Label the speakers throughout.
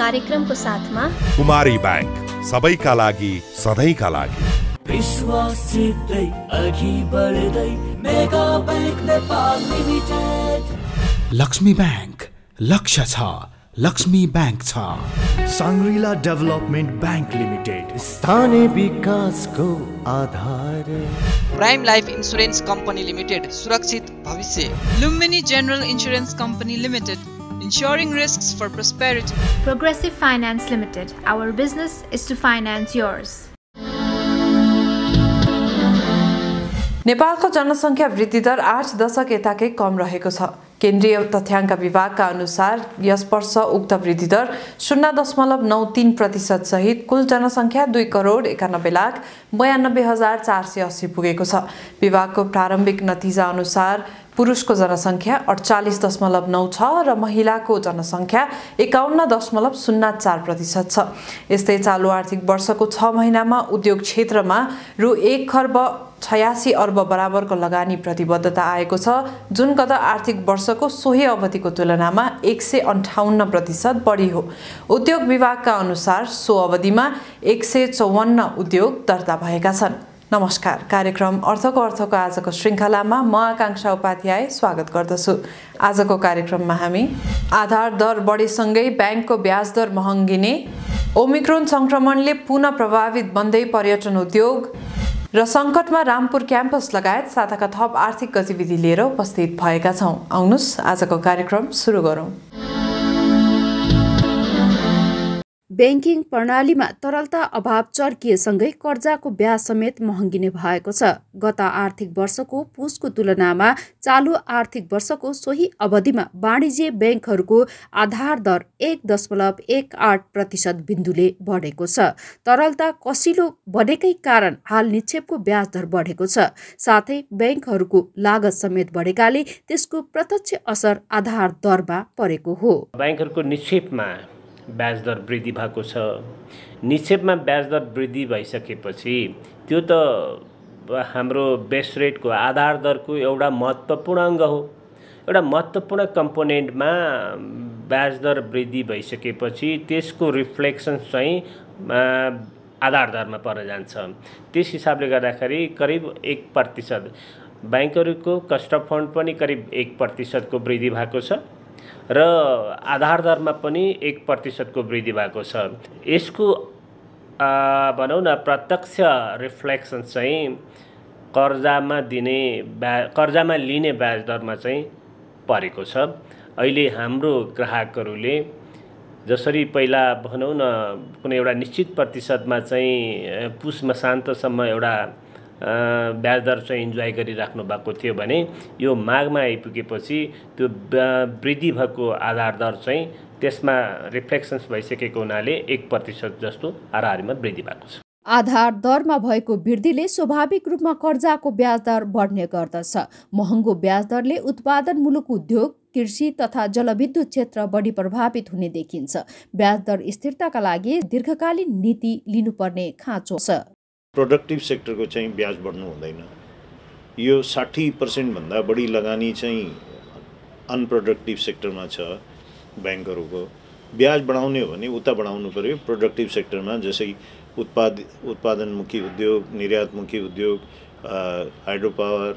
Speaker 1: कार्यक्रमको साथमा
Speaker 2: कुमारी बैंक, सबैका लागि सधैँका लागि।
Speaker 3: विश्वास जित्दै अघि बढ्दै Mega Bank Nepal Limited.
Speaker 4: Laxmi Bank, लक्ष्य छ, लक्ष्मी बैंक छ।
Speaker 5: साङ्ग्रिला डेभलपमेन्ट बैंक लिमिटेड,
Speaker 3: स्थानीय विकासको आधार।
Speaker 6: Prime Life Insurance Company Limited, सुरक्षित भविष्य।
Speaker 7: Lumbini General Insurance Company Limited, ensuring risks for prosperity.
Speaker 1: Progressive Finance Limited, our business is to finance yours.
Speaker 8: नेपालको जनसङ्ख्या वृद्धि दर 8 दशक यताकै कम रहेको छ। केन्द्रीय तथ्याङ्क विभागका अनुसार यस वर्ष उक्त वृद्धि दर 0.93% सहित कुल जनसङ्ख्या 2,91,92,480 पुगेको छ। विभागको प्रारम्भिक नतिजा अनुसार पुरुषको जनसङ्ख्या 48.9 र महिलाको जनसङ्ख्या 51.04% छ। यस्तै चालु आर्थिक वर्षको 6 महिनामा उद्योग क्षेत्रमा रु 1,86 अर्ब बराबरको लगानी प्रतिबद्धता आएको छ, जुन गत आर्थिक वर्षको सोही अवधिको तुलनामा 158% बढी हो। उद्योग विभागका अनुसार सो अवधिमा 154 उद्योग दर्ता भएका छन्। नमस्कार, कार्यक्रम अर्थको आजको श्रृङ्खलामा म आकांक्षा उपाध्याय स्वागत गर्दछु। आजको कार्यक्रममा हामी आधार दर बढेसँगै ब्याङ्कको ब्याज दर महँगिने, ओमिक्रोन संक्रमणले पुनः प्रभावित बन्दै पर्यटन उद्योग र सङ्कटमा रामपुर क्याम्पस लगायत साताका थप आर्थिक गतिविधि लिएर उपस्थित भएका छौँ। आउनुहोस् आजको कार्यक्रम सुरु गरौँ।
Speaker 9: ब्याङ्किङ प्रणालीमा तरलता अभाव चर्किएसँगै कर्जाको ब्याज समेत महँगिने भएको छ। गत आर्थिक वर्षको पुसको तुलनामा चालु आर्थिक वर्षको सोही अवधिमा वाणिज्य ब्याङ्कहरूको आधार दर 1.18% बिन्दुले बढेको छ। तरलता कसिलो बढेकै कारण हाल निक्षेपको ब्याज दर बढेको छ। साथै ब्याङ्कहरूको लागत समेत बढेकाले त्यसको प्रत्यक्ष असर आधार दरमा परेको हो।
Speaker 10: ब्याङ्कहरूको निक्षेपमा ब्याज दर वृद्धि भएको छ। निक्षेपमा ब्याज दर वृद्धि भइसकेपछि त्यो त हाम्रो बेस रेटको आधार दरको एउटा महत्त्वपूर्ण अङ्ग हो। एउटा महत्त्वपूर्ण कम्पोनेन्टमा ब्याज दर वृद्धि भइसकेपछि त्यसको रिफ्लेक्सन चाहिँ आधार दरमा पर जान्छ। त्यस हिसाबले गर्दाखेरि करिब 1%, ब्याङ्कहरूको कस्ट अफ फन्ड पनि करिब 1% को वृद्धि भएको छ र आधार दरमा पनि 1% को वृद्धि भएको छ। यसको भनौँ न प्रत्यक्ष रिफ्लेक्सन चाहिँ कर्जामा लिने ब्याज दरमा चाहिँ परेको छ। अहिले हाम्रो ग्राहकहरूले जसरी पहिला भनौँ न कुनै एउटा निश्चित प्रतिशतमा चाहिँ पुस मसान्तसम्म एउटा ब्याज दर चाहिँ इन्जोय गरिराख्नु भएको थियो भने यो माघमा आइपुगेपछि त्यो वृद्धि भएको आधार दर चाहिँ त्यसमा रिफ्लेक्सन्स भइसकेको हुनाले 1% जस्तो हाराहारीमा वृद्धि भएको छ।
Speaker 9: आधार दरमा भएको वृद्धिले स्वाभाविक रूपमा कर्जाको ब्याज दर बढ्ने गर्दछ। महँगो ब्याज दरले उत्पादनमूलक उद्योग, कृषि तथा जलविद्युत क्षेत्र बढी प्रभावित हुने देखिन्छ। ब्याज दर स्थिरताका लागि दीर्घकालीन नीति लिनुपर्ने खाँचो छ।
Speaker 11: प्रोडक्टिभ सेक्टरको चाहिँ ब्याज बढ्नु हुँदैन। यो 60% भन्दा बढी लगानी चाहिँ अनप्रोडक्टिभ सेक्टरमा छ। ब्याङ्कहरूको ब्याज बढाउने हो भने उता बढाउनु पर्यो प्रोडक्टिभ सेक्टरमा, जसै उत्पादनमुखी उद्योग, निर्यातमुखी उद्योग, हाइड्रो पावर,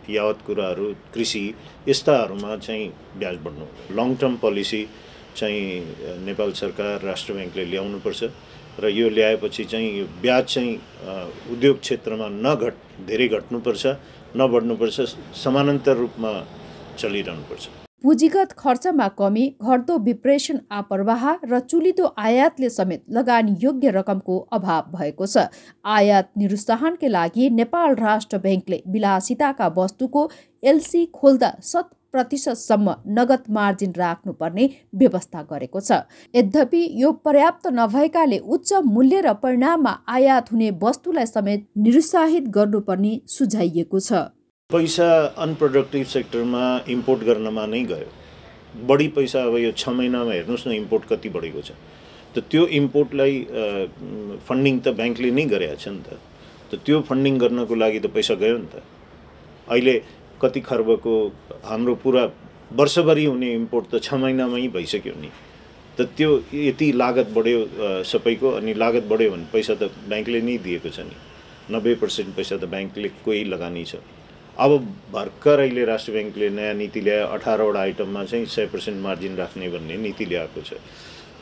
Speaker 11: यावत कुराहरू, कृषि, यस्ताहरूमा चाहिँ ब्याज बढ्नु। लङ टर्म पोलिसी चाहिँ नेपाल सरकार, राष्ट्र ब्याङ्कले ल्याउनुपर्छ र यो ल्याएपछि चाहिँ यो ब्याज चाहिँ उद्योग क्षेत्रमा धेरै घट्नुपर्छ, नबढ्नुपर्छ, समानान्तर रूपमा चलिरहनुपर्छ।
Speaker 9: पुँजीगत खर्चमा कमी, घट्दो विप्रेषण आप्रवाह र चुलिदो आयातले समेत लगानी योग्य रकमको अभाव भएको छ। आयात निरुत्साहनकै लागि नेपाल राष्ट्र ब्याङ्कले विलासिताका वस्तुको एलसी खोल्दा 100% नगद मार्जिन राख्नुपर्ने व्यवस्था गरेको छ। यद्यपि यो पर्याप्त नभएकाले उच्च मूल्य र परिणाममा आयात हुने वस्तुलाई समेत निरुत्साहित गर्नुपर्ने सुझाइएको छ।
Speaker 11: पैसा अनप्रोडक्टिभ सेक्टरमा इम्पोर्ट गर्नमा नै गयो। बढी पैसा अब यो 6 महिनामा हेर्नुहोस् न इम्पोर्ट कति बढेको छ। त त्यो इम्पोर्टलाई फन्डिङ त ब्याङ्कले नै गरेको छ नि त। त्यो फन्डिङ गर्नको लागि त पैसा गयो नि त। अहिले कति खर्बको हाम्रो पुरा वर्षभरि हुने इम्पोर्ट त 6 महिनामै भइसक्यो नि। त त्यो यति लागत बढ्यो सबैको, अनि लागत बढ्यो भने पैसा त ब्याङ्कले नै दिएको छ नि, 90% पैसा त ब्याङ्कले कोही लगानी छ। अब भर्खर अहिले राष्ट्र ब्याङ्कले नयाँ नीति ल्यायो, 18वटा आइटममा चाहिँ 100% मार्जिन राख्ने भन्ने नीति ल्याएको छ।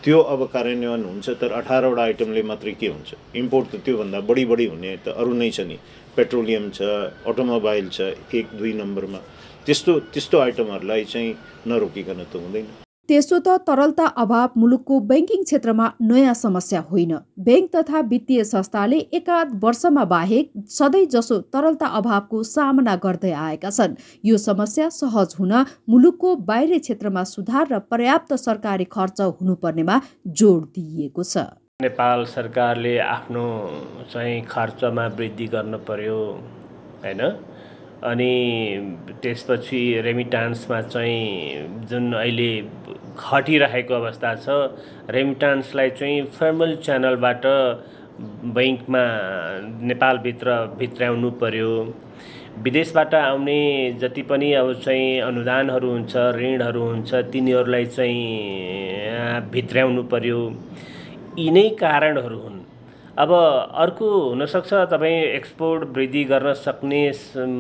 Speaker 11: त्यो अब कार्यान्वयन हुन्छ, तर 18वटा आइटमले मात्रै के हुन्छ? इम्पोर्ट त त्योभन्दा बढी हुने त अरू नै छ नि, पेट्रोलियम छ, अटोमोबाइल छ 1-2 नम्बरमा। त्यस्तो आइटमहरूलाई चाहिँ नरोकिकन त हुँदैन।
Speaker 9: त्यसो त तरलता अभाव मुलुकको बैंकिङ क्षेत्रमा नयाँ समस्या होइन। बैंक तथा वित्तीय संस्थाले एकाध वर्षमा बाहेक सधैँ जसो तरलता अभावको सामना गर्दै आएका छन्। यो समस्या सहज हुन मुलुकको बाहिरी क्षेत्रमा सुधार र पर्याप्त सरकारी खर्च हुनुपर्नेमा जोड दिइएको छ।
Speaker 10: नेपाल सरकारले आफ्नो चाहिँ खर्चमा वृद्धि गर्न पर्यो हैन, अनि त्यसपछि रेमिटान्समा चाहिँ जुन अहिले घटिरहेको अवस्था छ, रेमिटान्सलाई चाहिँ फर्मल च्यानलबाट बैंकमा नेपालभित्र पर्यो। विदेशबाट आउने जति पनि अब चाहिँ अनुदानहरू हुन्छ, ऋणहरू हुन्छ, तिनीहरूलाई चाहिँ भित्र्याउनु पर्यो। यिनै कारणहरू हुन्। अब अर्को हुनसक्छ तपाईँ एक्सपोर्ट वृद्धि गर्न सक्ने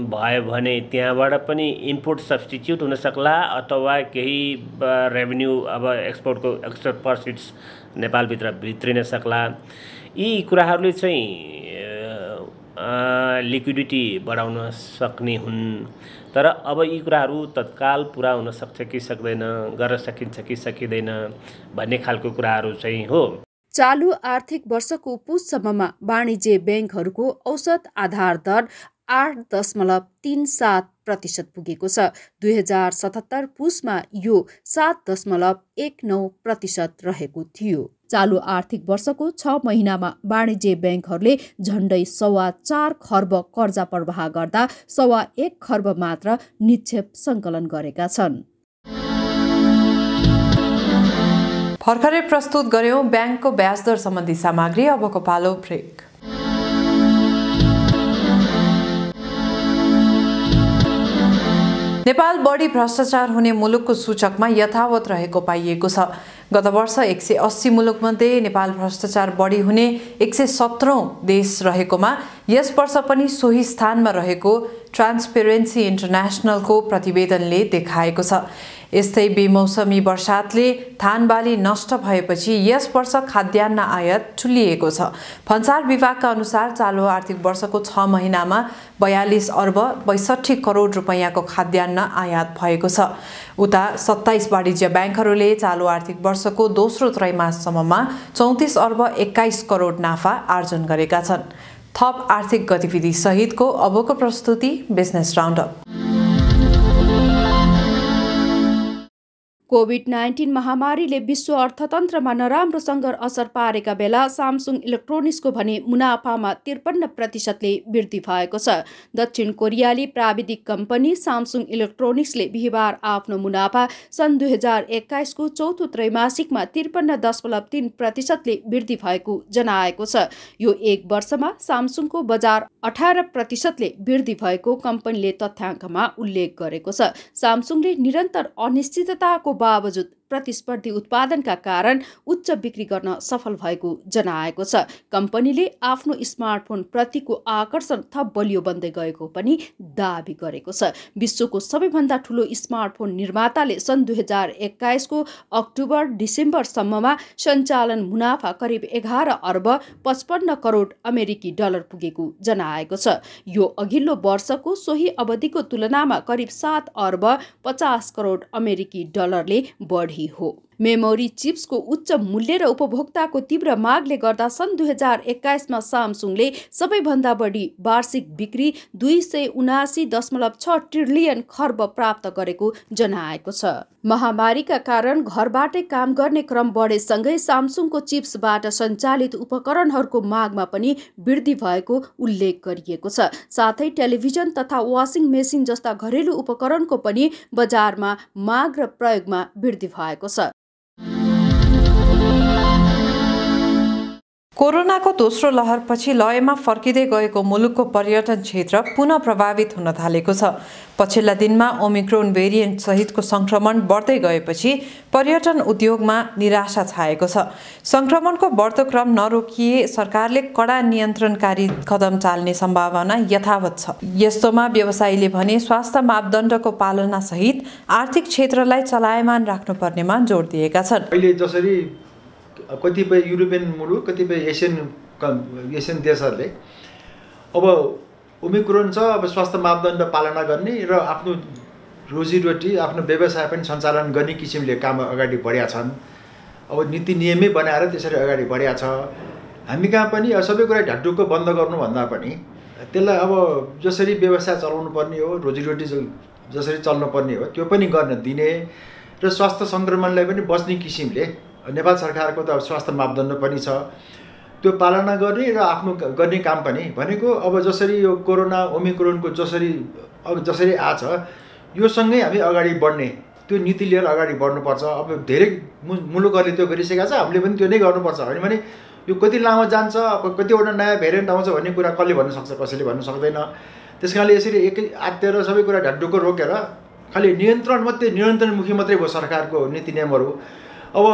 Speaker 10: भयो भने त्यहाँबाट पनि इम्पोर्ट सब्स्टिट्युट हुन सक्ला, अथवा केही रेभेन्यू अब एक्सपोर्टको एक्स्ट्रा प्रफिट्स नेपालभित्र भित्रिन सक्ला। यी कुराहरूले चाहिँ लिक्विडिटी बढाउन सक्ने हुन्। तर अब यी कुराहरू तत्काल पुरा हुन सक्छ कि सक्दैन, गर्न सकिन्छ कि सकिँदैन भन्ने खालको कुराहरू चाहिँ हो।
Speaker 9: चालु आर्थिक वर्षको पुससम्ममा वाणिज्य बैंकहरूको औसत आधार दर 8.37% पुगेको छ। 2077 पुसमा यो 7.19% रहेको थियो। चालु आर्थिक वर्षको 6 महिनामा वाणिज्य बैंकहरूले झण्डै 4.25 खर्ब कर्जा प्रवाह गर्दा 1.25 खर्ब मात्र निक्षेप सङ्कलन गरेका छन्।
Speaker 8: भर्खरै प्रस्तुत गर्यौं ब्याङ्कको ब्याज दर सम्बन्धी सामग्री। अबको पालो ब्रेक। नेपाल बढी भ्रष्टाचार हुने मुलुकको सूचकमा यथावत रहेको पाइएको छ। गत वर्ष 180 मुलुकमध्ये नेपाल भ्रष्टाचार बढी हुने 117औं देश रहेकोमा यस वर्ष पनि सोही स्थानमा रहेको ट्रान्सपेरेन्सी इन्टरनेसनलको प्रतिवेदनले देखाएको छ। यस्तै बेमौसमी वर्षातले धान बाली नष्ट भएपछि यस वर्ष खाद्यान्न आयात ठुलिएको छ। भन्सार विभागका अनुसार चालु आर्थिक वर्षको 6 महिनामा 42 अर्ब 62 करोड रुपैयाँको खाद्यान्न आयात भएको छ। उता 27 वाणिज्य ब्याङ्कहरूले चालु आर्थिक वर्षको दोस्रो त्रैमाससम्ममा 34 अर्ब 21 करोड नाफा आर्जन गरेका छन्। थप आर्थिक गतिविधि सहितको अबको प्रस्तुति बिजनेस राउन्डअप।
Speaker 9: कोभिड-19 महामारीले विश्व अर्थतन्त्रमा नराम्रोसँग असर पारेका बेला सामसुङ इलेक्ट्रोनिक्सको भने मुनाफामा 53%ले वृद्धि भएको छ। दक्षिण कोरियाली प्राविधिक कम्पनी सामसुङ इलेक्ट्रोनिक्सले बिहिबार आफ्नो मुनाफा सन् 2021 को चौथो त्रैमासिकमा 53.3%ले वृद्धि भएको जनाएको छ। यो एक वर्षमा सामसुङको बजार 18%ले वृद्धि भएको कम्पनीले तथ्याङ्कमा उल्लेख गरेको छ। सामसुङले निरन्तर अनिश्चितताको बावजुद प्रतिस्पर्धी उत्पादनका कारण उच्च बिक्री गर्न सफल भएको जनाएको छ। कम्पनीले आफ्नो स्मार्टफोन प्रतिको आकर्षण थप बलियो बन्दै गएको पनि दाबी गरेको छ। विश्वको सबैभन्दा ठूलो स्मार्टफोन निर्माताले सन् 2021 को अक्टोबर डिसेम्बरसम्ममा सञ्चालन मुनाफा करिब 11 अर्ब 55 करोड अमेरिकी डलर पुगेको जनाएको छ। यो अघिल्लो वर्षको सोही अवधिको तुलनामा करिब 7 अर्ब 50 करोड अमेरिकी डलरले बढी हो। मेमोरी चिप्सको उच्च मूल्य र उपभोक्ताको तीव्र मागले गर्दा सन् 2021 मा सामसुङले सबैभन्दा बढी वार्षिक बिक्री 279.6 ट्रिलियन खर्ब प्राप्त गरेको जनाएको छ। महामारीका कारण घरबाटै काम गर्ने क्रम बढेसँगै सामसुङको चिप्सबाट सञ्चालित उपकरणहरूको मागमा पनि वृद्धि भएको उल्लेख गरिएको छ। साथै टेलिभिजन तथा वासिङ मेसिन जस्ता घरेलु उपकरणको पनि बजारमा माग र प्रयोगमा वृद्धि भएको छ।
Speaker 8: कोरोनाको दोस्रो लहरपछि लयमा फर्किँदै गएको मुलुकको पर्यटन क्षेत्र पुनः प्रभावित हुन थालेको छ। पछिल्ला दिनमा ओमिक्रोन भेरिएन्ट सहितको संक्रमण बढ्दै गएपछि पर्यटन उद्योगमा निराशा छाएको छ। संक्रमणको बढ्दो क्रम नरोकिए सरकारले कडा नियन्त्रणकारी कदम चाल्ने सम्भावना यथावत छ। यस्तोमा व्यवसायीले भने स्वास्थ्य मापदण्डको पालना सहित आर्थिक क्षेत्रलाई चलायमान राख्नुपर्नेमा जोड दिएका छन्।
Speaker 12: अहिले जसरी कतिपय युरोपियन मुलुक, कतिपय एसियन देशहरूले अब ओमिक्रोन छ, अब स्वास्थ्य मापदण्ड पालना गर्ने र आफ्नो रोजीरोटी, आफ्नो व्यवसाय पनि सञ्चालन गर्ने किसिमले काम अगाडि बढेका छन्। अब नीति नियमै बनाएर त्यसरी अगाडि बढेका छ। हामी कहाँ पनि सबै कुरा ढाकढुक्क बन्द गर्नुभन्दा पनि त्यसलाई अब जसरी व्यवसाय चलाउनु पर्ने हो, रोजीरोटी जसरी चल्नुपर्ने हो त्यो पनि गर्न दिने र स्वास्थ्य सङ्क्रमणलाई पनि बच्ने किसिमले नेपाल सरकारको त स्वास्थ्य मापदण्ड पनि छ, त्यो पालना गर्ने र आफ्नो गर्ने काम पनि भनेको अब जसरी यो कोरोना ओमिक्रोनको जसरी आछ यो सँगै हामी अगाडि बढ्ने त्यो नीति लिएर अगाडि बढ्नुपर्छ। अब धेरै मुलुकहरूले त्यो गरिसकेका छ, हामीले पनि त्यो नै गर्नुपर्छ। भने यो कति लामो जान्छ, अब कतिवटा नयाँ भेरिएन्ट आउँछ भन्ने कुरा कसले भन्न सक्छ, कसैले भन्न सक्दैन। त्यस कारणले यसरी एकै आत्तेर सबै कुरा ढाकढुक्क रोकेर खालि नियन्त्रणमुखी मात्रै भयो सरकारको नीति नियमहरू। अब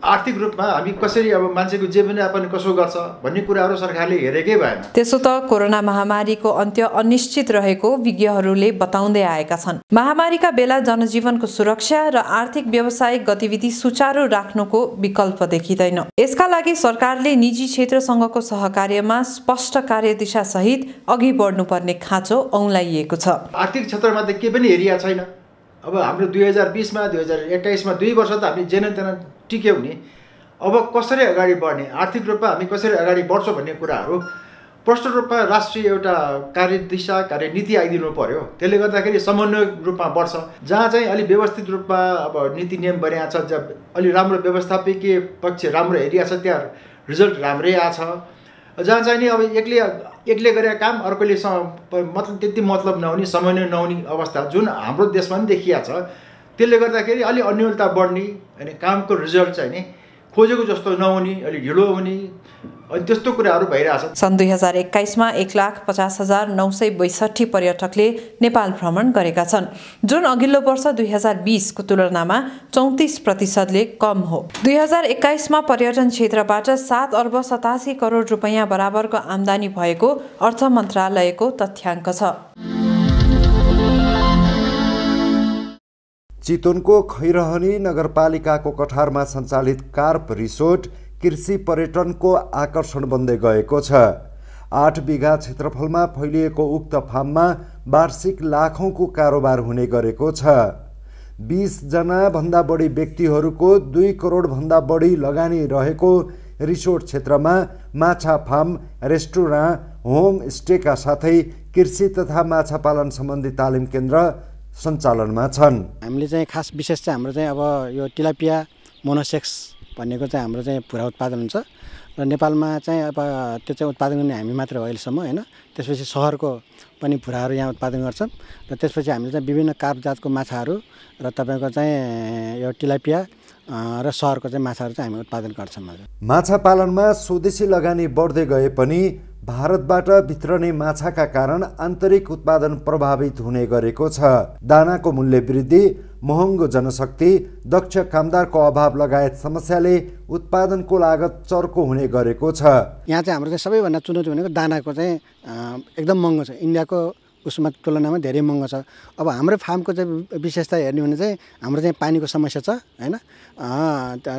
Speaker 12: आर्थिक रूपमा हामी कसरी अब मान्छेको जीवनयापन कसो गर्छ भन्ने कुराहरू सरकारले हेरेकै भएन।
Speaker 8: त्यसो त कोरोना महामारीको अन्त्य अनिश्चित रहेको विज्ञहरूले बताउँदै आएका छन्। महामारीका बेला जनजीवनको सुरक्षा र आर्थिक व्यावसायिक गतिविधि सुचारू राख्नुको विकल्प देखिँदैन। यसका लागि सरकारले निजी क्षेत्रसँगको सहकार्यमा स्पष्ट कार्यदिशा सहित अघि बढ्नुपर्ने खाँचो औँलाइएको छ।
Speaker 12: आर्थिक क्षेत्रमा त के पनि हेरिया छैन। अब हाम्रो 2020मा 2021मा 2 वर्ष त हामी जेन तेन टिक्यौँ नि। अब कसरी अगाडि बढ्ने, आर्थिक रूपमा हामी कसरी अगाडि बढ्छौँ भन्ने कुराहरू प्रष्ट रूपमा राष्ट्रिय एउटा कार्यदिशा कार्यनीति आइदिनु पर्यो। त्यसले गर्दाखेरि समन्वय रूपमा बढ्छ। जहाँ चाहिँ अलि व्यवस्थित रूपमा अब नीति नियम बनिएको छ, जब अलि राम्रो व्यवस्थापकीय पक्ष राम्रो हेरिया छ त्यहाँ रिजल्ट राम्रै आछ। जहाँ चाहिँ नि अब एक्लै गरेका काम अर्कोले मतलब त्यति मतलब नहुने, समन्वय नहुने अवस्था जुन हाम्रो देशमा पनि देखिया छ। त्यसले गर्दाखेरि अलि अन्योलता बढ्ने अनि कामको रिजल्ट चाहिँ नि खोजेको जस्तो नहुने, अलि ढिलो हुने अनि त्यस्तो कुराहरू भइरहेछ।
Speaker 8: सन् 2021मा 1,50,962 पर्यटकले नेपाल भ्रमण गरेका छन्, जुन अघिल्लो वर्ष 2020को तुलनामा 34% कम हो। 2021मा पर्यटन क्षेत्रबाट 7 अर्ब 87 करोड रुपैयाँ बराबरको आम्दानी भएको अर्थ मन्त्रालयको तथ्याङ्क छ।
Speaker 13: चितवनको खैरहनी नगरपालिकाको कठारमा सञ्चालित कार्प रिसोर्ट कृषि पर्यटनको आकर्षण बन्दै गएको छ। 8 बिघा क्षेत्रफलमा फैलिएको उक्त फार्ममा वार्षिक लाखौंको कारोबार हुने गरेको छ। 20 जना भन्दा बढी व्यक्तिहरूको 2 करोड भन्दा बढी लगानी रहेको रिसोर्ट क्षेत्रमा माछा फार्म, रेस्टुरेन्ट, होम स्टेका साथै कृषि तथा माछा पालन सम्बन्धी तालिम केन्द्र सञ्चालनमा छन्।
Speaker 14: हामीले चाहिँ खास विशेष चाहिँ हाम्रो चाहिँ अब यो टिलापिया मोनोसेक्स भन्नेको चाहिँ हाम्रो चाहिँ पुरा उत्पादन हुन्छ र नेपालमा चाहिँ अब त्यो चाहिँ उत्पादन गर्ने हामी मात्र हो अहिलेसम्म होइन। त्यसपछि सहरको पनि पुराहरू यहाँ उत्पादन गर्छन् र त्यसपछि हामीले चाहिँ विभिन्न कार्प जातको माछाहरू र तपाईँको चाहिँ यो टिलापिया र सहरको चाहिँ माछाहरू चाहिँ हामी उत्पादन गर्छौँ।
Speaker 13: माछा पालनमा स्वदेशी लगानी बढ्दै गए पनि भारतबाट भित्रने माछाका कारण आन्तरिक उत्पादन प्रभावित हुने गरेको छ। दानाको मूल्य वृद्धि, महँगो जनशक्ति, दक्ष कामदारको अभाव लगायत समस्याले उत्पादनको लागत चर्को हुने गरेको छ।
Speaker 14: यहाँ चाहिँ हाम्रो चाहिँ सबैभन्दा चुनौती भनेको दानाको चाहिँ एकदम महँगो छ। इन्डियाको उसमा तुलनामा धेरै महँगो छ। अब हाम्रो फार्मको चाहिँ विशेषता हेर्ने भने चाहिँ हाम्रो चाहिँ पानीको समस्या छ होइन।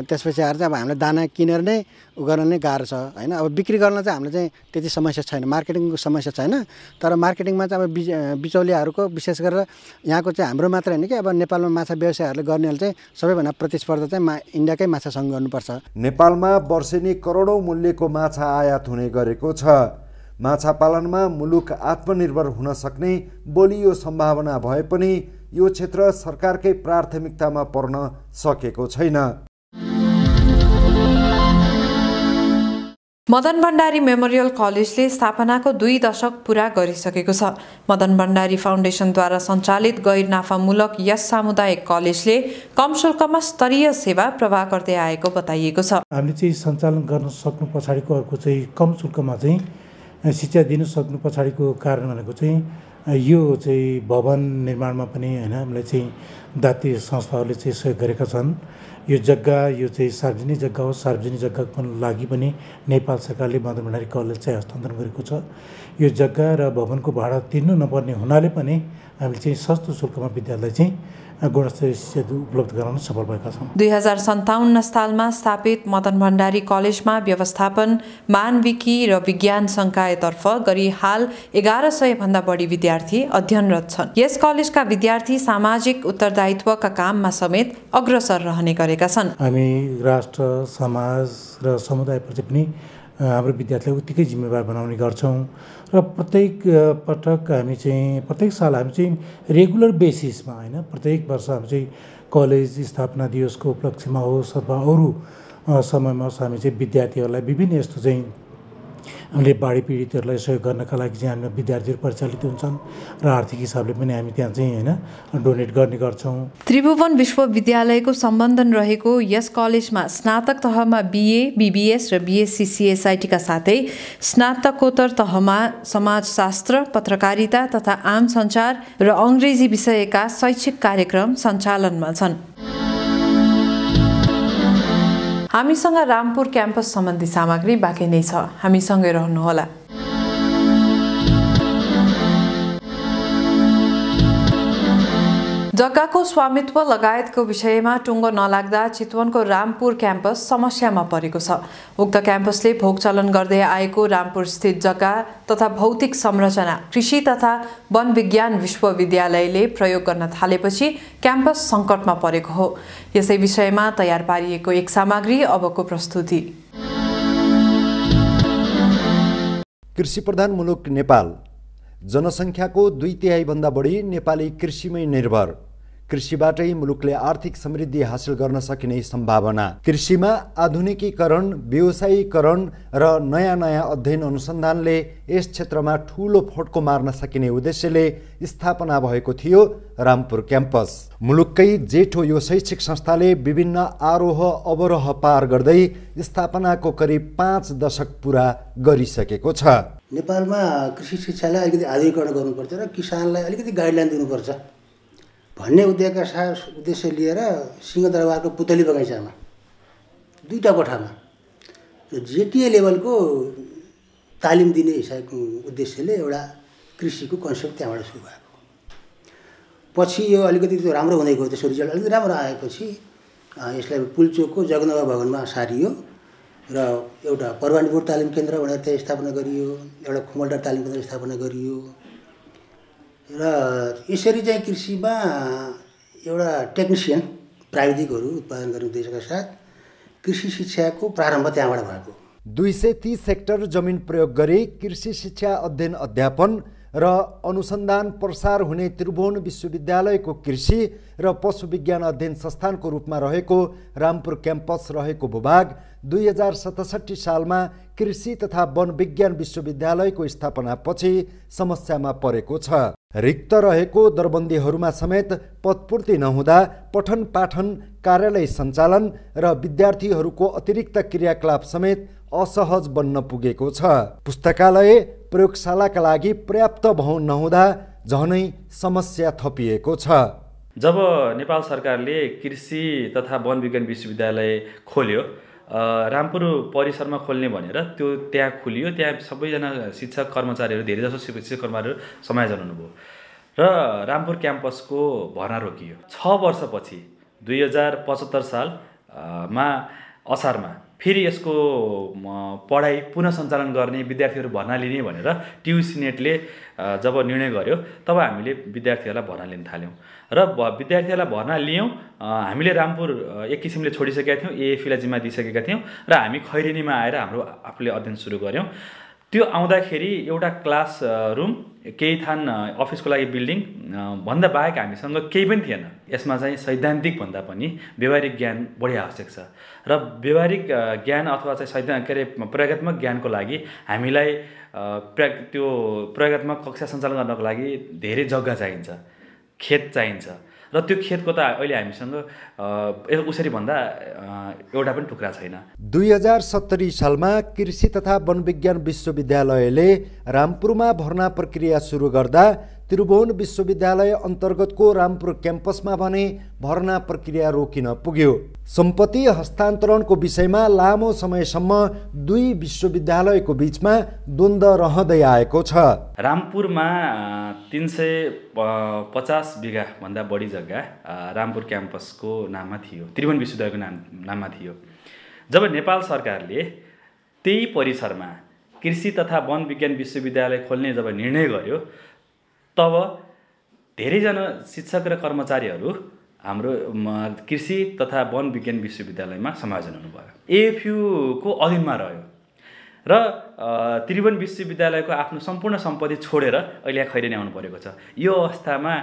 Speaker 14: त्यसपछि आएर चाहिँ अब हामीले दाना किनेर नै उ गर्न नै गाह्रो छ होइन। अब बिक्री गर्न चाहिँ हामीले चाहिँ त्यति समस्या छैन, मार्केटिङको समस्या छैन। तर मार्केटिङमा चाहिँ अब बिचौलियाहरूको विशेष गरेर यहाँको चाहिँ हाम्रो मात्र होइन कि अब नेपालमा माछा व्यवसायहरूले गर्नेहरूले चाहिँ सबैभन्दा प्रतिस्पर्धा चाहिँ इन्डियाकै माछासँग गर्नुपर्छ।
Speaker 13: नेपालमा वर्षेनी करोडौँ मूल्यको माछा आयात हुने गरेको छ। माछा पालनमा मुलुक आत्मनिर्भर हुन सक्ने बलियो सम्भावना भए पनि यो क्षेत्र सरकारकै प्राथमिकतामा पर्न सकेको छैन।
Speaker 8: मदन भण्डारी मेमोरियल कलेजले स्थापनाको 2 दशक पूरा गरिसकेको छ। मदन भण्डारी फाउन्डेसनद्वारा सञ्चालित गैर नाफामूलक यस सामुदायिक कलेजले कम शुल्कमा स्तरीय सेवा प्रवाह गर्दै आएको बताइएको छ।
Speaker 15: हामीले चाहिँ सञ्चालन गर्न सक्नु पछाडिको अर्को चाहिँ कम शुल्कमा चाहिँ शिक्षा दिन सक्नु पछाडिको कारण भनेको चाहिँ यो चाहिँ भवन निर्माणमा पनि हैन हामीले चाहिँ दाती संस्थाहरूले चाहिँ सहयोग गरेका छन्। यो जग्गा यो चाहिँ सार्वजनिक जग्गा हो। सार्वजनिक जग्गाको लागि पनि नेपाल सरकारले मदन भण्डारी कलेज चाहिँ हस्तान्तरण गरेको छ। यो जग्गा र भवनको भाडा तिर्नु नपर्ने हुनाले पनि हामीले चाहिँ सस्तो शुल्कमा विद्यालय चाहिँ गुणस्तरीय शिक्षा उपलब्ध गराउन सफल भएका छौँ।
Speaker 8: 2057 सालमा स्थापित मदन भण्डारी कलेजमा व्यवस्थापन, मानविकी र विज्ञान संकायतर्फ गरी हाल 1100 भन्दा बढी विद्यार्थी अध्ययनरत छन्। यस कलेजका विद्यार्थी सामाजिक उत्तरदायित्वका काममा समेत अग्रसर रहने गरेका छन्।
Speaker 15: हामी राष्ट्र, समाज र समुदायप्रति पनि हाम्रो विद्यार्थीलाई उत्तिकै जिम्मेवार बनाउने गर्छौँ र प्रत्येक पटक हामी चाहिँ प्रत्येक साल हामी चाहिँ रेगुलर बेसिसमा हैन प्रत्येक वर्ष हामी चाहिँ कलेज स्थापना दिवसको उपलक्ष्यमा होस् अथवा अरू समयमा हामी चाहिँ विद्यार्थीहरूलाई विभिन्न यस्तो चाहिँ हामीले बाढी पीडितहरूलाई सहयोग गर्नका लागि चाहिँ हामी विद्यार्थीहरू परिचालित हुन्छन् र आर्थिक हिसाबले पनि हामी त्यहाँ चाहिँ हैन डोनेट गर्ने गर्छौँ।
Speaker 8: त्रिभुवन विश्वविद्यालयको सम्बन्धन रहेको यस कलेजमा स्नातक तहमा बीए, बीबीएस र बीएससी सीएसआईटीका साथै स्नातकोत्तर तहमा समाजशास्त्र, पत्रकारिता तथा आम सञ्चार र अङ्ग्रेजी विषयका शैक्षिक कार्यक्रम सञ्चालनमा छन्। हामीसँग रामपुर क्याम्पस सम्बन्धी सामग्री बाँकी नै छ। हामीसँगै रहनुहोला। जग्गाको स्वामित्व लगायतको विषयमा टुङ्गो नलाग्दा चितवनको रामपुर क्याम्पस समस्यामा परेको छ। उक्त क्याम्पसले भोग चलन गर्दै आएको रामपुर स्थित जग्गा तथा भौतिक संरचना कृषि तथा वन विज्ञान विश्वविद्यालयले प्रयोग गर्न थालेपछि क्याम्पस सङ्कटमा परेको हो। यसै विषयमा तयार पारिएको एक सामग्री अबको प्रस्तुति।
Speaker 13: कृषि प्रधान मुलुक नेपाल, जनसङ्ख्याको 2/3 भन्दा बढी नेपाली कृषिमै निर्भर। कृषिबाटै मुलुकले आर्थिक समृद्धि हासिल गर्न सकिने सम्भावना। कृषिमा आधुनिकीकरण, व्यवसायीकरण र नयाँ अध्ययन अनुसन्धानले यस क्षेत्रमा ठूलो फड्को मार्न सकिने उद्देश्यले स्थापना भएको थियो रामपुर क्याम्पस। मुलुककै जेठो यो शैक्षिक संस्थाले विभिन्न आरोह अवरोह पार गर्दै स्थापनाको करिब 5 दशक पूरा गरिसकेको छ।
Speaker 16: नेपालमा कृषि शिक्षालाई अलिकति आधुनिकीकरण गर्नुपर्छ र किसानलाई अलिकति गाइडलाइन दिनुपर्छ भन्ने उद्देश्य लिएर सिंहदरबारको पुतली बगैँचामा 2टा कोठामा जेटिए लेभलको तालिम दिने उद्देश्यले एउटा कृषिको कन्सेप्ट त्यहाँबाट सुरु भएको। पछि यो अलिकति त्यो राम्रो हुँदै गयो। त्यसको रिजल्ट अलिकति राम्रो आएपछि यसलाई पुल्चोकको जगन्नाथ भवनमा सारियो र एउटा परवानीपुर तालिम केन्द्र भनेर त्यहाँ स्थापना गरियो, एउटा खुमलटार तालिम केन्द्र स्थापना गरियो र यसरी चाहिँ कृषिमा एउटा टेक्निसियन प्राविधिकहरू उत्पादन गर्ने उद्देश्यका साथ कृषि शिक्षाको प्रारम्भ त्यहाँबाट भएको।
Speaker 13: 230 हेक्टर जमिन प्रयोग गरी कृषि शिक्षा अध्ययन अध्यापन र अनुसन्धान प्रसार हुने त्रिभुवन विश्वविद्यालयको कृषि र पशु विज्ञान अध्ययन संस्थानको रूपमा रहेको रामपुर क्याम्पस रहेको भूभाग 2067 सालमा कृषि तथा वन विज्ञान विश्वविद्यालयको स्थापनापछि समस्यामा परेको छ। रिक्त रहेको दरबन्दीहरूमा समेत पदपूर्ति नहुँदा पठन पाठन, कार्यालय सञ्चालन र विद्यार्थीहरूको अतिरिक्त क्रियाकलाप समेत असहज बन्न पुगेको छ। पुस्तकालय, प्रयोगशालाका लागि पर्याप्त भवन नहुँदा झनै समस्या थपिएको छ।
Speaker 17: जब नेपाल सरकारले कृषि तथा वन विज्ञान विश्वविद्यालय खोल्यो, रामपुर परिसरमा खोल्ने भनेर त्यो त्यहाँ खोलियो। त्यहाँ सबैजना शिक्षक कर्मचारीहरू, धेरैजसो शिक्षक कर्मचारीहरू समायोजन हुनुभयो र रामपुर क्याम्पसको भर्ना रोकियो। 6 वर्षपछि 2075 सालमा असारमा फेरि यसको पढाइ पुनः सञ्चालन गर्ने, विद्यार्थीहरू भर्ना लिने भनेर ट्युसिनेटले जब निर्णय गर्यो तब हामीले विद्यार्थीहरूलाई भर्ना लिन थाल्यौँ र विद्यार्थीहरूलाई भर्ना लियौँ। हामीले रामपुर एक किसिमले छोडिसकेका थियौँ, एएफईलाई जिम्मा दिइसकेका थियौँ र हामी खैरेनीमा आएर हाम्रो आफूले अध्ययन सुरु गऱ्यौँ। त्यो आउँदाखेरि एउटा क्लास रुम, केही थान अफिसको लागि बिल्डिङ भन्दा बाहेक हामीसँग केही पनि थिएन। यसमा चाहिँ सैद्धान्तिक भन्दा पनि व्यवहारिक ज्ञान बढी आवश्यक छ र व्यवहारिक ज्ञान अथवा चाहिँ प्रयोगात्मक ज्ञानको लागि हामीलाई त्यो प्रयोगात्मक कक्षा सञ्चालन गर्नको लागि धेरै जग्गा चाहिन्छ, खेत चाहिन्छ र त्यो खेतको त अहिले हामीसँग उसरी भन्दा एउटा पनि टुक्रा छैन।
Speaker 13: 2070 सालमा कृषि तथा वनविज्ञान विश्वविद्यालयले रामपुरमा भर्ना प्रक्रिया सुरु गर्दा त्रिभुवन विश्वविद्यालय अन्तर्गतको रामपुर क्याम्पसमा भने भर्ना प्रक्रिया रोकिन पुग्यो। सम्पत्ति हस्तान्तरणको विषयमा लामो समयसम्म दुई विश्वविद्यालयको बीचमा द्वन्द्व रहँदै आएको छ।
Speaker 17: रामपुरमा 350 बिघा भन्दा बढी जग्गा रामपुर क्याम्पसको नाममा थियो, त्रिभुवन विश्वविद्यालयको नाममा थियो। जब नेपाल सरकारले त्यही परिसरमा कृषि तथा वन विज्ञान विश्वविद्यालय खोल्ने जब निर्णय गर्यो तब धेरैजना शिक्षक र कर्मचारीहरू हाम्रो कृषि तथा वन विज्ञान विश्वविद्यालयमा समायोजन हुनुभयो, एएफयूको अधीनमा रह्यो र त्रिभुवन विश्वविद्यालयको आफ्नो सम्पूर्ण सम्पत्ति छोडेर अहिले खैरेनी आउनु परेको छ। यो अवस्थामा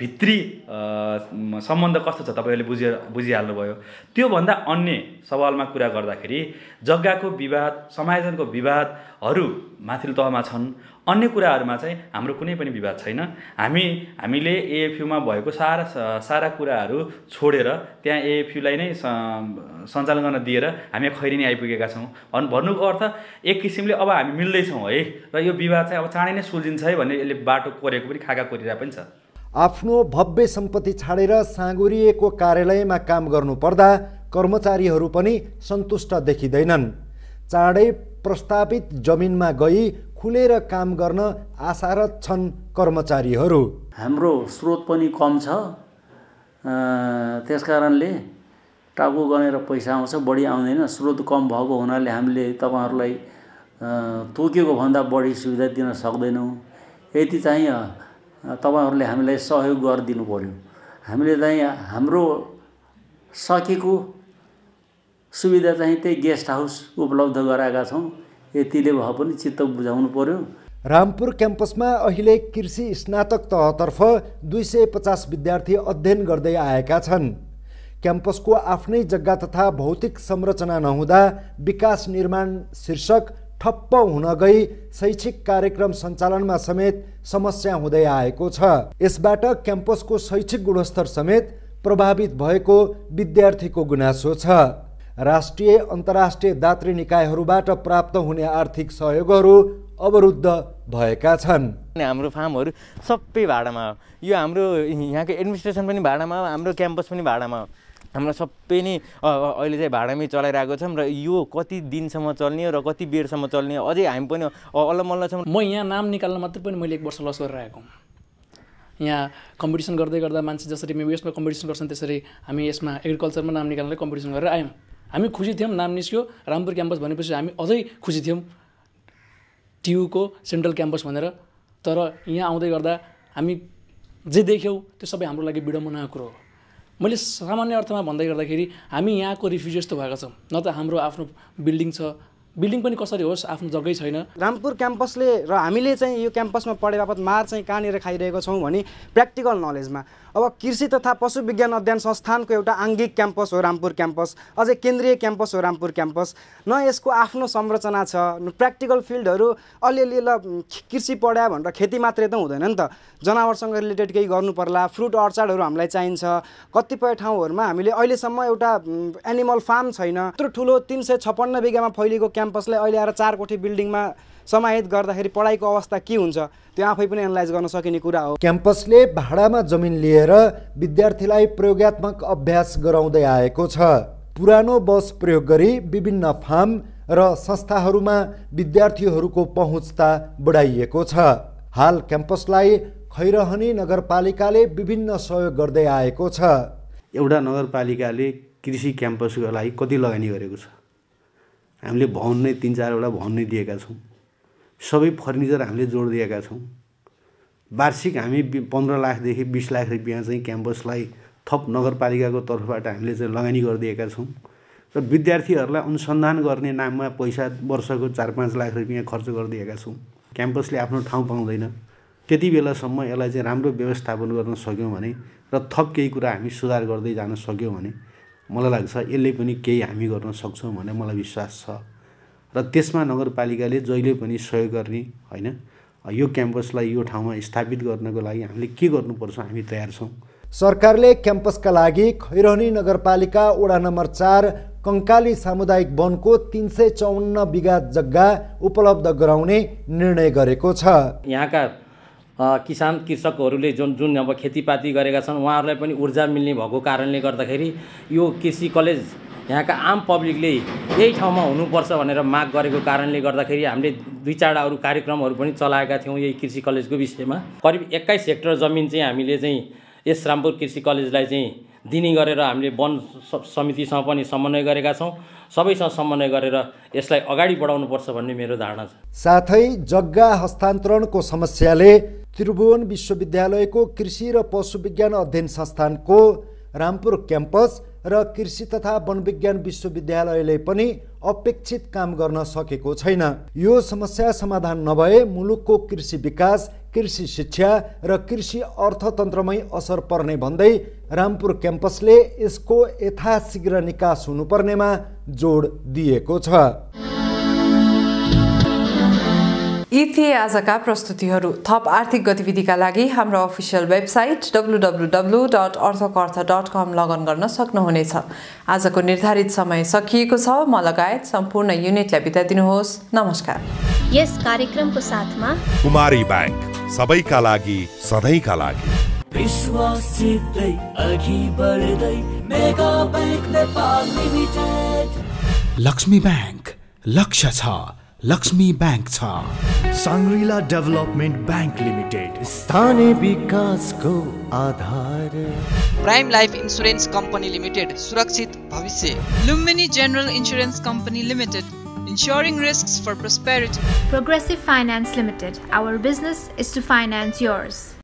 Speaker 17: भित्री सम्बन्ध कस्तो छ तपाईँहरूले बुझिहाल्नुभयो। त्योभन्दा अन्य सवालमा कुरा गर्दाखेरि जग्गाको विवाद, समायोजनको विवादहरू माथिल्लो तहमा छन्। अन्य कुराहरूमा चाहिँ हाम्रो कुनै पनि विवाद छैन। हामीले एएफयूमा भएको सारा कुराहरू छोडेर त्यहाँ एएफयूलाई नै सञ्चालन गर्न दिएर हामी खैरेनी आइपुगेका छौँ। भन्नुको अर्थ एक किसिमले अब हामी मिल्दैछौँ है र यो विवाद चाहिँ अब चाँडै नै सुल्झिन्छ है भन्ने यसले बाटो कोरेको पनि खाका कोरिरहेको पनि छ।
Speaker 13: आफ्नो भव्य सम्पत्ति छाडेर साँगुरिएको कार्यालयमा काम गर्नुपर्दा कर्मचारीहरू पनि सन्तुष्ट देखिँदैनन्। चाँडै प्रस्तावित जमिनमा गई खुलेर काम गर्न आशारत छन् कर्मचारीहरू।
Speaker 18: हाम्रो स्रोत पनि कम छ, त्यसकारणले टाउको गनेर पैसा आउँछ, बढी आउँदैन। स्रोत कम भएको हुनाले हामीले तपाईँहरूलाई तोकेको भन्दा बढी सुविधा दिन सक्दैनौँ। यति चाहिँ तपाईँहरूले हामीलाई सहयोग गरिदिनु पर्यो। हामीले चाहिँ हाम्रो सकेको सुविधा चाहिँ त्यही गेस्ट हाउस उपलब्ध गराएका छौँ। यतिले भए पनि चित्त बुझाउनु पर्यो।
Speaker 13: रामपुर क्याम्पसमा अहिले कृषि स्नातक तहतर्फ 250 विद्यार्थी अध्ययन गर्दै आएका छन्। क्याम्पसको आफ्नै जग्गा तथा भौतिक संरचना नहुँदा विकास निर्माण शीर्षक ठप्प हुन गई शैक्षिक कार्यक्रम सञ्चालनमा समेत समस्या हुँदै आएको छ। यसबाट क्याम्पसको शैक्षिक गुणस्तर समेत प्रभावित भएको विद्यार्थीको गुनासो छ। राष्ट्रिय अन्तर्राष्ट्रिय दात्री निकायहरूबाट प्राप्त हुने आर्थिक सहयोगहरू अवरुद्ध भएका छन्।
Speaker 19: हाम्रो फार्महरू सबै भाडामा हो। यो हाम्रो यहाँको एडमिनिस्ट्रेसन पनि भाडामा हो, हाम्रो क्याम्पस पनि भाडामा हो। हाम्रो सबै नै अहिले चाहिँ भाडामै चलाइरहेको छौँ र यो कति दिनसम्म चल्ने र कति बेरसम्म चल्ने अझै हामी पनि अल्लमल्ल छौँ।
Speaker 20: म यहाँ नाम निकाल्न मात्रै पनि मैले 1 वर्ष लस गरिरहेको हुँ। यहाँ कम्पिटिसन गर्दै गर्दा मान्छे जसरी मे उयसमा कम्पिटिसन गर्छन् त्यसरी हामी यसमा एग्रिकल्चरमा नाम निकाल्नलाई कम्पिटिसन गरेर आयौँ। हामी खुसी थियौँ, नाम निस्क्यो रामपुर क्याम्पस भनेपछि हामी अझै खुसी थियौँ टियुको सेन्ट्रल क्याम्पस भनेर। तर यहाँ आउँदै गर्दा हामी जे देख्यौँ त्यो सबै हाम्रो लागि विडम्बनाको कुरो हो। मैले सामान्य अर्थमा भन्दै गर्दाखेरि हामी यहाँको रिफ्युजी जस्तो भएको छौँ। न त हाम्रो आफ्नो बिल्डिङ छ, बिल्डिङ पनि कसरी होस् आफ्नो जग्गै छैन।
Speaker 14: रामपुर क्याम्पसले र हामीले चाहिँ यो क्याम्पसमा पढे बापत मार चाहिँ कहाँनिर खाइरहेको छौँ भने प्र्याक्टिकल नलेजमा। अब कृषि तथा पशु विज्ञान अध्ययन संस्थानको एउटा आङ्गिक क्याम्पस हो रामपुर क्याम्पस, अझै केन्द्रीय क्याम्पस हो रामपुर क्याम्पस। न यसको आफ्नो संरचना छ, प्र्याक्टिकल फिल्डहरू अलिअलि ल कृषि पढ्या भनेर खेती मात्रै त हुँदैन नि त, जनावरसँग रिलेटेड केही गर्नु पर्ला, फ्रुट अर्चार्डहरू हामीलाई चाहिन्छ। कतिपय ठाउँहरूमा हामीले अहिलेसम्म एउटा एनिमल फार्म छैन। यत्रो ठुलो 356 बिघामा फैलिएको क्याम्पसलाई अहिले आएर 4 कोठी बिल्डिङमा समाहित गर्दाखेरि पढाइको अवस्था के हुन्छ त्यो आफै पनि एनालाइज गर्न सकिने कुरा हो।
Speaker 13: क्याम्पसले भाडामा जमिन लिएर विद्यार्थीलाई प्रयोगात्मक अभ्यास गराउँदै आएको छ। पुरानो बस प्रयोग गरी विभिन्न फार्म र संस्थाहरूमा विद्यार्थीहरूको पहुँचता बढाइएको छ। हाल क्याम्पसलाई खैरहनी नगरपालिकाले विभिन्न सहयोग गर्दै आएको छ।
Speaker 21: एउटा नगरपालिकाले कृषि क्याम्पसको लागि कति लगानी गरेको छ? हामीले भवन नै 3-4 वटा भवन नै दिएका छौँ। सबै फर्निचर हामीले जोड दिएका छौँ। वार्षिक हामी 15 लाखदेखि 20 लाख रुपियाँ चाहिँ क्याम्पसलाई थप नगरपालिकाको तर्फबाट हामीले चाहिँ लगानी गरिदिएका छौँ र विद्यार्थीहरूलाई अनुसन्धान गर्ने नाममा पैसा वर्षको 4-5 लाख रुपियाँ खर्च गरिदिएका छौँ। क्याम्पसले आफ्नो ठाउँ पाउँदैन। त्यति बेलासम्म यसलाई चाहिँ राम्रो व्यवस्थापन गर्न सक्यौँ भने र थप केही कुरा हामी सुधार गर्दै जान सक्यौँ भने मलाई लाग्छ यसले पनि केही हामी गर्न सक्छौँ भन्ने मलाई विश्वास छ र त्यसमा नगरपालिकाले जहिले पनि सहयोग गर्ने होइन यो क्याम्पसलाई यो ठाउँमा स्थापित गर्नको लागि हामीले के गर्नुपर्छ हामी तयार छौँ।
Speaker 13: सरकारले क्याम्पसका लागि खैरहनी नगरपालिका वडा नम्बर 4 कङ्काली सामुदायिक वनको 354 बिघा जग्गा उपलब्ध गराउने निर्णय गरेको छ।
Speaker 2: यहाँका किसान कृषकहरूले जुन अब खेतीपाती गरेका छन् उहाँहरूलाई पनि ऊर्जा मिल्ने भएको कारणले गर्दाखेरि यो कृषि कलेज यहाँका आम पब्लिकले यही ठाउँमा हुनुपर्छ भनेर माग गरेको कारणले गर्दाखेरि हामीले 2-4 अरू कार्यक्रमहरू पनि चलाएका थियौँ यही कृषि कलेजको विषयमा। करिब 21 हेक्टर जमिन चाहिँ हामीले चाहिँ यस रामपुर कृषि कलेजलाई चाहिँ दिने गरेर हामीले वन समितिसँग पनि समन्वय गरेका छौँ। सबैसँग समन्वय गरेर यसलाई अगाडि बढाउनुपर्छ भन्ने मेरो धारणा छ।
Speaker 13: साथै जग्गा हस्तान्तरणको समस्याले त्रिभुवन विश्वविद्यालयको कृषि र पशु विज्ञान अध्ययन संस्थानको रामपुर क्याम्पस र कृषि तथा वन विज्ञान विश्वविद्यालयले पनि अपेक्षित काम गर्न सकेको छैन। यो समस्या समाधान नभए मुलुकको कृषि विकास, कृषि शिक्षा र कृषि अर्थतन्त्रमै असर पर्ने भन्दै रामपुर क्याम्पसले यसको यथाशीघ्र निकास हुनुपर्नेमा जोड दिएको छ।
Speaker 8: यी थिए आजका प्रस्तुतिहरू। थप आर्थिक गतिविधिका लागि हाम्रो अफिसियल वेबसाइट www.arthokartha.com लगइन गर्न सक्नुहुनेछ। आजको निर्धारित समय सकिएको छ। म लगायत सम्पूर्ण युनिटलाई बिदा दिनुहोस्। नमस्कार।
Speaker 1: यस कार्यक्रमको साथमा
Speaker 22: कुमारी बैंक, सबैका लागि सधैँका लागि।
Speaker 3: विश्वास जित्दै अघि बढ्दै Mega Bank Nepal Limited.
Speaker 4: Laxmi Bank, लक्ष्य छ, लक्ष्मी बैंक छ।
Speaker 5: सांग्रीला डेभलपमेन्ट बैंक लिमिटेड,
Speaker 3: स्थानीय विकासको आधार।
Speaker 6: Prime Life Insurance Company Limited, सुरक्षित भविष्य।
Speaker 7: Lumini General Insurance Company Limited, ensuring risks for prosperity.
Speaker 1: Progressive Finance Limited, our business is to finance yours.